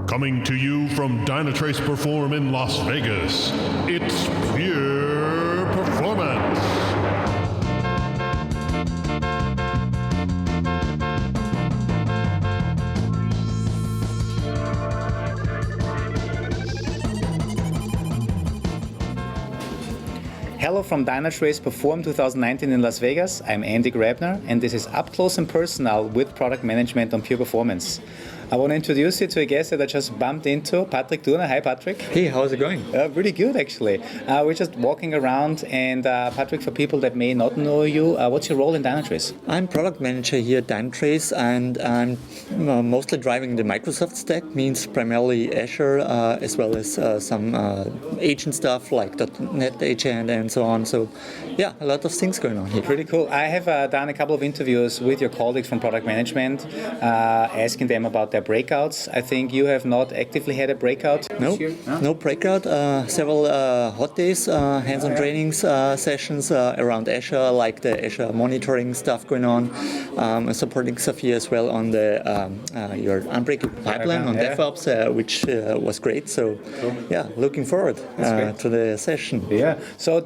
Coming to you from Dynatrace Perform in Las Vegas, it's Pure Performance. Hello from Dynatrace Perform 2019 in Las Vegas. I'm Andy Grabner, and this is Up Close and Personal with Product Management on Pure Performance. I want to introduce you to a guest that I just bumped into, Patrick Thurner. Hi, Patrick. Hey, how's it going? Pretty good, actually. We're just walking around, and Patrick, for people that may not know you, what's your role in Dynatrace? I'm product manager here at Dynatrace, and I'm mostly driving the Microsoft stack, means primarily Azure, as well as some agent stuff like .NET agent and so on. So, yeah, a lot of things going on here. Pretty cool. I have done a couple of interviews with your colleagues from product management, asking them about their breakouts. I think you have not actively had a breakout this year? No breakout. Several hot days, hands-on trainings sessions around Azure, like the Azure monitoring stuff going on, supporting Sophia as well on the your Unbreakable pipeline on DevOps, which was great. So, yeah, looking forward to the session. Yeah. So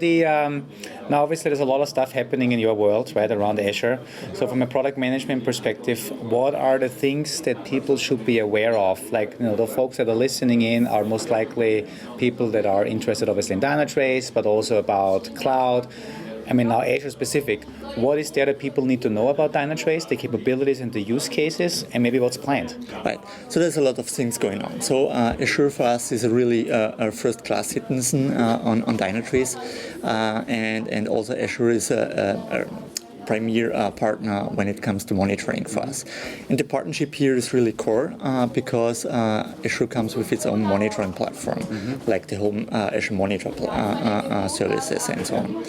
now obviously there's a lot of stuff happening in your world, right, around Azure. So from a product management perspective, what are the things that people should be aware of? Like, the folks that are listening in are most likely people that are interested obviously in Dynatrace, but also about cloud. I mean, now Azure specific, what is there that people need to know about Dynatrace, the capabilities and the use cases, and maybe what's planned? Right. So there's a lot of things going on. So Azure for us is a really a first-class citizen on Dynatrace, and also Azure is a premier partner when it comes to monitoring for us. And the partnership here is really core because Azure comes with its own monitoring platform, like the whole Azure Monitor services and so on.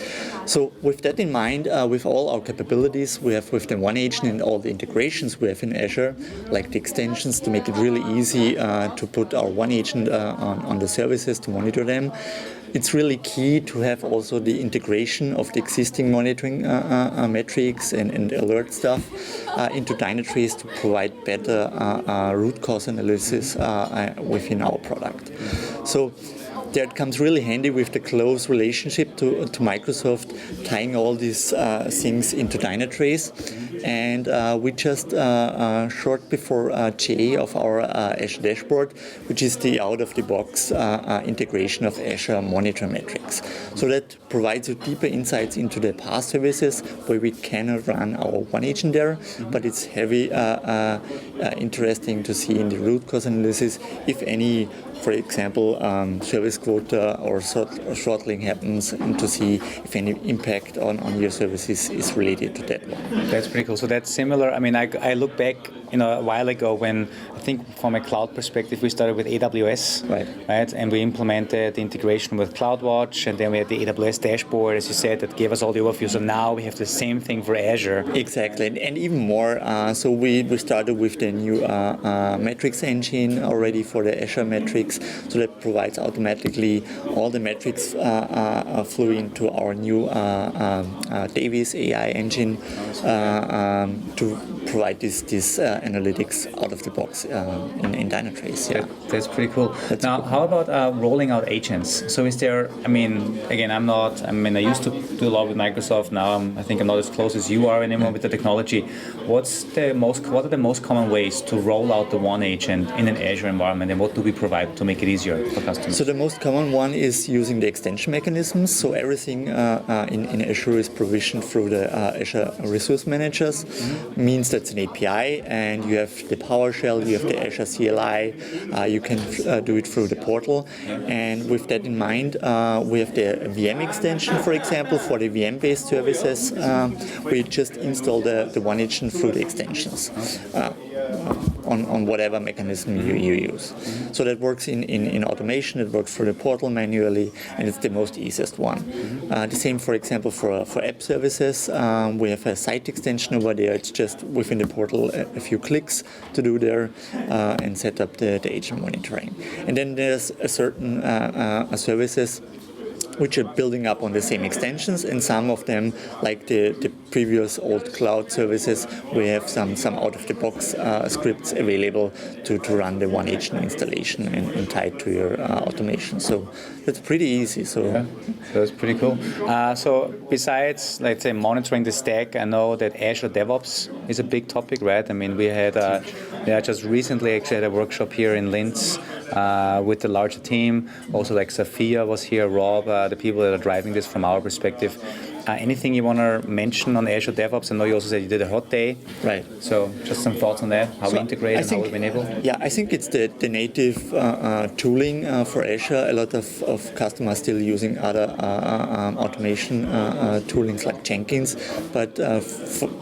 So with that in mind, with all our capabilities we have with the One Agent and all the integrations we have in Azure, like the extensions to make it really easy to put our One Agent on the services to monitor them, it's really key to have also the integration of the existing monitoring metrics and alert stuff into Dynatrace to provide better root cause analysis within our product. So that comes really handy with the close relationship to Microsoft, tying all these things into Dynatrace. And we just short before GA of our Azure dashboard, which is the out-of-the-box integration of Azure monitor metrics. So that provides you deeper insights into the past services where we cannot run our One Agent there, but it's heavy interesting to see in the root cause analysis if any, for example, service quota or throttling happens, and to see if any impact on your services is related to that one. That's pretty cool. So that's similar. I mean, I look back, a while ago when I think from a cloud perspective we started with AWS, right? And we implemented the integration with CloudWatch, and then we had the AWS dashboard, as you said, that gave us all the overview. So now we have the same thing for Azure. Exactly, and even more. So we started with the new metrics engine already for the Azure metrics, so that provides automatically all the metrics flow into our new Davis AI engine to provide this analytics out of the box in Dynatrace. Yeah, that's pretty cool. Now, how about rolling out agents? So is there? I mean, again, I used to do a lot with Microsoft. Now I think I'm not as close as you are anymore with the technology. What are the most common ways to roll out the One Agent in an Azure environment, and what do we provide to make it easier for customers? So the most common one is using the extension mechanisms. So everything in Azure is provisioned through the Azure Resource Managers. Means that's an API, and you have the PowerShell, you have the Azure CLI, you can do it through the portal. And with that in mind, we have the VM extension, for example, for the VM-based services. We just install the One Agent through the extensions. On whatever mechanism you use. So that works in automation, it works through the portal manually, and it's the most easiest one. The same, for example, for app services. We have a site extension over there. It's just within the portal a few clicks to do there and set up the agent monitoring. And then there's a certain services which are building up on the same extensions, and some of them, like the previous old cloud services, we have some out-of-the-box scripts available to run the one agent installation and tie it to your automation. So that's pretty easy. So that's pretty cool. So besides, let's say, monitoring the stack, I know that Azure DevOps is a big topic, right? I mean, we had just recently actually had a workshop here in Linz with the larger team. Also, like Sophia was here, Rob, the people that are driving this from our perspective. Anything you want to mention on Azure DevOps? I know you also said you did a hot day. Right. So just some thoughts on that, how we integrate and how we've been able? Yeah, I think it's the native tooling for Azure. A lot of customers still using other automation toolings like Jenkins. But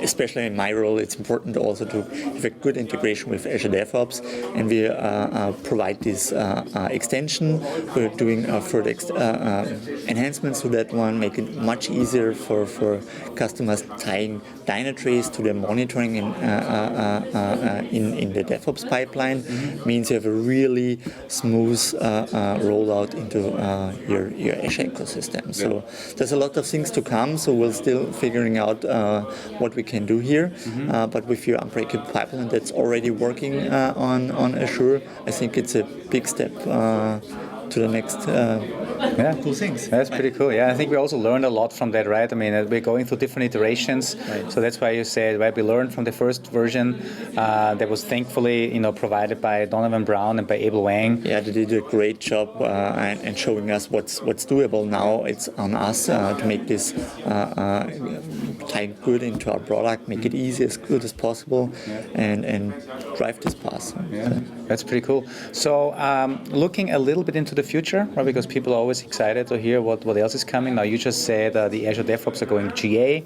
especially in my role, it's important also to have a good integration with Azure DevOps. And we provide this extension. We're doing further enhancements to that one, make it much easier for customers tying Dynatrace to their monitoring in the DevOps pipeline. Means you have a really smooth rollout into your Azure ecosystem. So there's a lot of things to come. So we're still figuring out what we can do here. But with your unbreakable pipeline that's already working on Azure, I think it's a big step to the next cool things. That's pretty cool. Yeah, I think we also learned a lot from that, right? I mean, we're going through different iterations, so that's why you said, right? We learned from the first version that was thankfully, provided by Donovan Brown and by Abel Wang. Yeah, they did a great job and showing us what's doable now. It's on us to make this tie good into our product, make it easy as good as possible, and drive this path. Yeah, that's pretty cool. So looking a little bit into the future, right? Because people are always excited to hear what else is coming. Now you just said the Azure DevOps are going GA.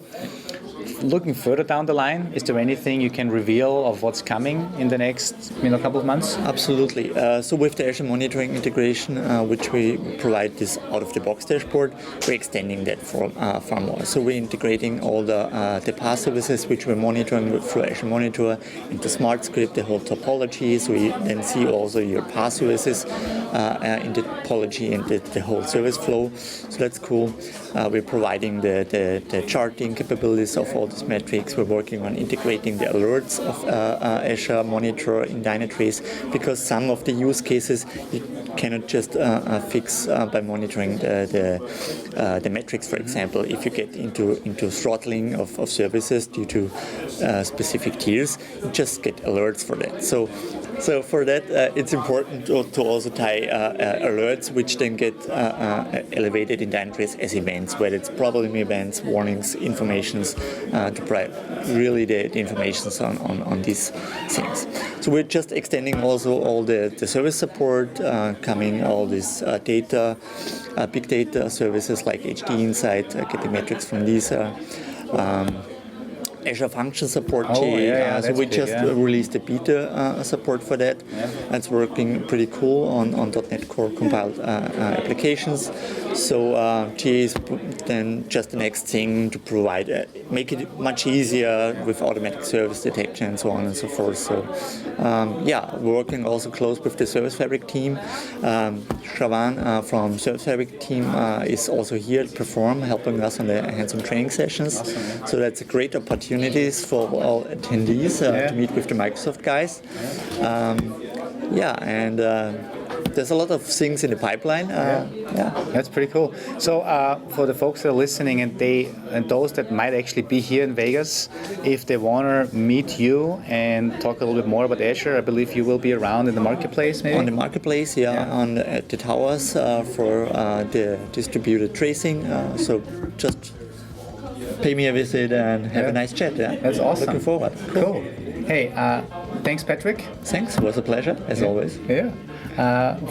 Looking further down the line, is there anything you can reveal of what's coming in the next couple of months? Absolutely. So with the Azure monitoring integration, which we provide this out-of-the-box dashboard, we're extending that far more. So we're integrating all the PaaS services which we're monitoring through Azure Monitor into SmartScript, the whole topology. So we then see also your PaaS services in the topology and the whole service flow. So that's cool. We're providing the charting capabilities of all these metrics. We're working on integrating the alerts of Azure Monitor in Dynatrace, because some of the use cases you cannot just fix by monitoring the metrics. For example, if you get into throttling of services due to specific tiers, you just get alerts for that. So for that, it's important to also tie alerts, which then get elevated in Dynatrace as events, whether it's problem events, warnings, informations, to provide really the informations on these things. So we're just extending also all the service support, coming all this data, big data services like HD Insight, getting metrics from these. Azure Function Support GA. So we just released the beta support for that. It's working pretty cool on .NET Core compiled applications. So GA is then just the next thing to provide, make it much easier with automatic service detection and so on and so forth. So we're working also close with the Service Fabric team. Shravan from Service Fabric team is also here to perform, helping us on the hands-on training sessions. Awesome, so that's a great opportunity for all attendees to meet with the Microsoft guys. And there's a lot of things in the pipeline. That's pretty cool. So for the folks that are listening and those that might actually be here in Vegas, if they want to meet you and talk a little bit more about Azure, I believe you will be around in the marketplace, maybe? On the marketplace, at the towers for the distributed tracing. So just pay me a visit and have a nice chat. Yeah, that's awesome. Looking forward. Cool. Hey, thanks, Patrick. Thanks. It was a pleasure, as always. Yeah.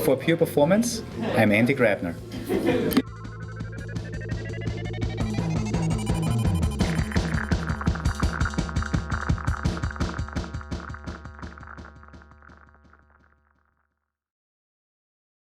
For Pure Performance, I'm Andy Grabner.